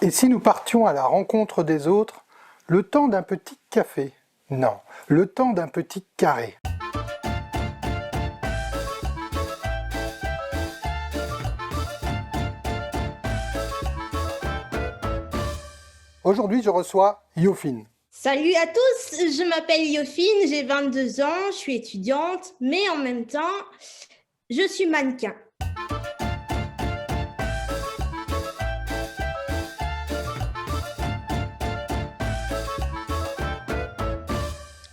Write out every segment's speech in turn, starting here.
Et si nous partions à la rencontre des autres, le temps d'un petit café? Non, le temps d'un petit carré. Aujourd'hui, je reçois Yofine. Salut à tous, je m'appelle Yofine, j'ai 22 ans, je suis étudiante, mais en même temps, je suis mannequin.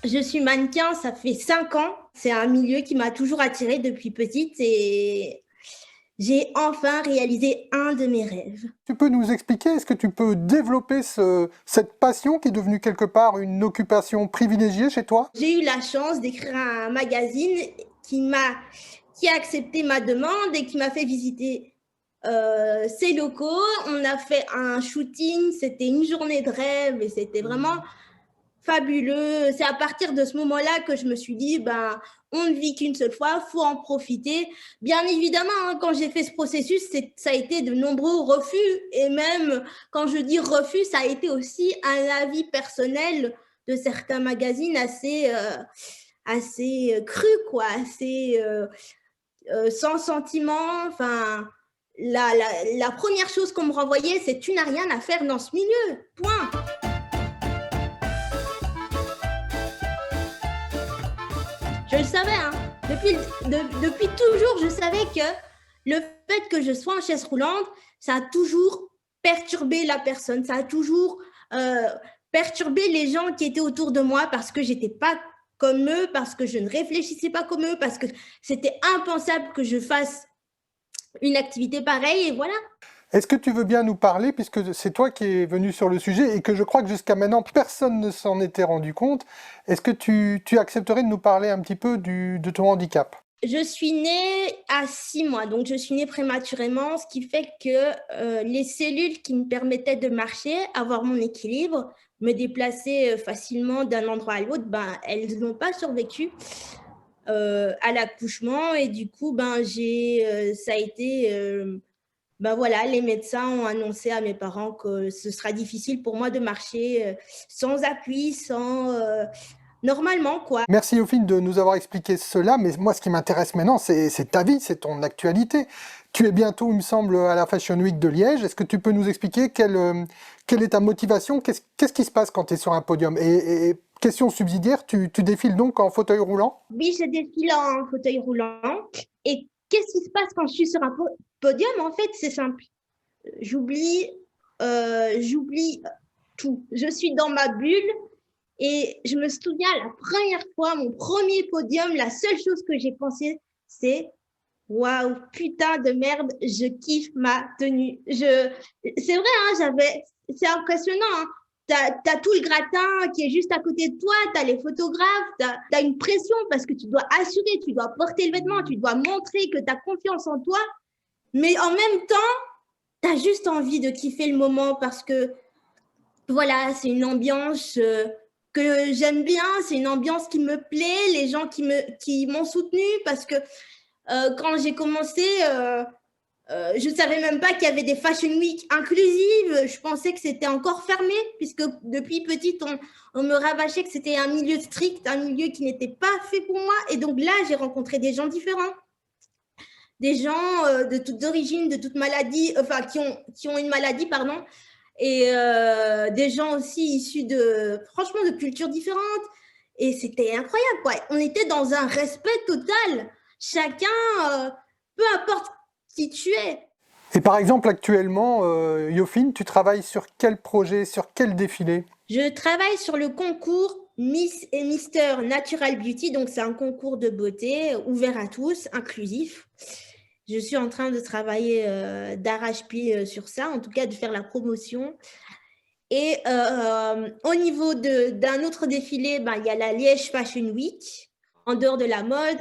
Je suis mannequin, ça fait 5 ans. C'est un milieu qui m'a toujours attirée depuis petite et j'ai enfin réalisé un de mes rêves. Tu peux nous expliquer, est-ce que tu peux développer cette passion qui est devenue quelque part une occupation privilégiée chez toi? J'ai eu la chance d'écrire un magazine qui a accepté ma demande et qui m'a fait visiter ses locaux. On a fait un shooting, c'était une journée de rêve et c'était vraiment fabuleux. C'est à partir de ce moment-là que je me suis dit, on ne vit qu'une seule fois, faut en profiter. Bien évidemment, hein, quand j'ai fait ce processus, ça a été de nombreux refus. Et même quand je dis refus, ça a été aussi un avis personnel de certains magazines assez cru, quoi, assez sans sentiment. Enfin, la première chose qu'on me renvoyait, c'est tu n'as rien à faire dans ce milieu. Point. Je le savais, hein. Depuis toujours, je savais que le fait que je sois en chaise roulante, ça a toujours perturbé la personne, ça a toujours perturbé les gens qui étaient autour de moi parce que j'étais pas comme eux, parce que je ne réfléchissais pas comme eux, parce que c'était impensable que je fasse une activité pareille et voilà. Est-ce que tu veux bien nous parler, puisque c'est toi qui es venu sur le sujet et que je crois que jusqu'à maintenant personne ne s'en était rendu compte, est-ce que tu accepterais de nous parler un petit peu de ton handicap? Je suis née à 6 mois, donc je suis née prématurément, ce qui fait que les cellules qui me permettaient de marcher, avoir mon équilibre, me déplacer facilement d'un endroit à l'autre, elles n'ont pas survécu à l'accouchement et du coup, ça a été... voilà, les médecins ont annoncé à mes parents que ce sera difficile pour moi de marcher sans appui, normalement, quoi. Merci Yofine de nous avoir expliqué cela, mais moi ce qui m'intéresse maintenant c'est ta vie, c'est ton actualité. Tu es bientôt, il me semble, à la Fashion Week de Liège. Est-ce que tu peux nous expliquer quelle est ta motivation? Qu'est-ce qui se passe quand tu es sur un podium? Et question subsidiaire, tu défiles donc en fauteuil roulant? Oui, je défile en fauteuil roulant. Et qu'est-ce qui se passe quand je suis sur un podium? En fait, c'est simple. J'oublie tout. Je suis dans ma bulle et je me souviens la première fois, mon premier podium, la seule chose que j'ai pensé, c'est waouh, putain de merde, je kiffe ma tenue. C'est vrai, hein, c'est impressionnant. Hein. T'as tout le gratin qui est juste à côté de toi, t'as les photographes, t'as une pression parce que tu dois assurer, tu dois porter le vêtement, tu dois montrer que t'as confiance en toi. Mais en même temps, t'as juste envie de kiffer le moment parce que, voilà, c'est une ambiance que j'aime bien, c'est une ambiance qui me plaît, les gens qui m'ont soutenue parce que quand j'ai commencé, je ne savais même pas qu'il y avait des Fashion Week inclusives. Je pensais que c'était encore fermé, puisque depuis petite, on me rabâchait que c'était un milieu strict, un milieu qui n'était pas fait pour moi. Et donc là, j'ai rencontré des gens différents, des gens de toutes origines, de toutes maladies, enfin, qui ont une maladie, pardon, et des gens aussi issus franchement, de cultures différentes. Et c'était incroyable, quoi. On était dans un respect total. Chacun, peu importe qui tu es. Et par exemple, actuellement, Yofine, tu travailles sur quel projet, sur quel défilé? Je travaille sur le concours Miss et Mister Natural Beauty, donc c'est un concours de beauté ouvert à tous, inclusif. Je suis en train de travailler d'arrache-pied sur ça, en tout cas de faire la promotion. Et au niveau d'un autre défilé, il y a la Liège Fashion Week, en dehors de la mode.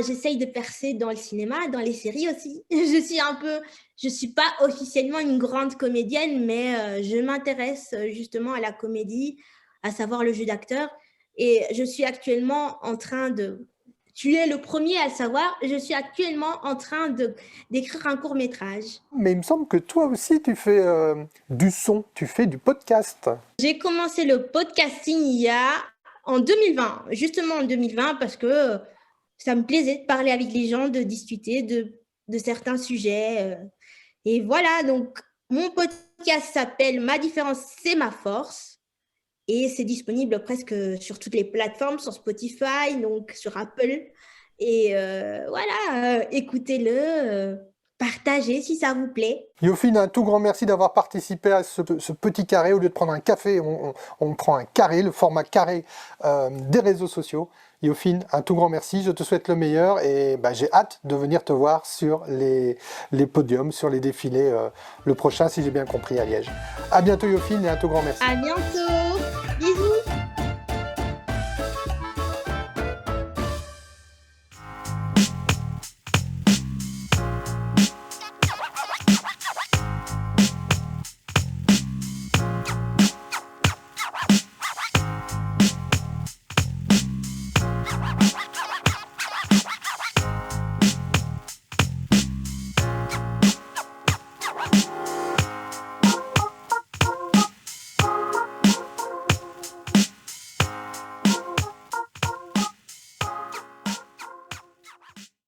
J'essaye de percer dans le cinéma, dans les séries aussi. Je suis pas officiellement une grande comédienne, mais je m'intéresse justement à la comédie, à savoir le jeu d'acteur. Et je suis actuellement en train de tu es le premier à le savoir, je suis actuellement en train d'écrire un court-métrage. Mais il me semble que toi aussi, tu fais du son, tu fais du podcast. J'ai commencé le podcasting en 2020, justement en 2020, parce que ça me plaisait de parler avec les gens, de discuter de certains sujets. Et voilà, donc mon podcast s'appelle Ma différence, c'est ma force. Et c'est disponible presque sur toutes les plateformes, sur Spotify, donc sur Apple. Et voilà, écoutez-le, partagez si ça vous plaît. Yofine, un tout grand merci d'avoir participé à ce petit carré. Au lieu de prendre un café, on prend un carré, le format carré des réseaux sociaux. Yofine, un tout grand merci. Je te souhaite le meilleur et j'ai hâte de venir te voir sur les podiums, sur les défilés, le prochain, si j'ai bien compris, à Liège. À bientôt Yofine et un tout grand merci. À bientôt. Bisous.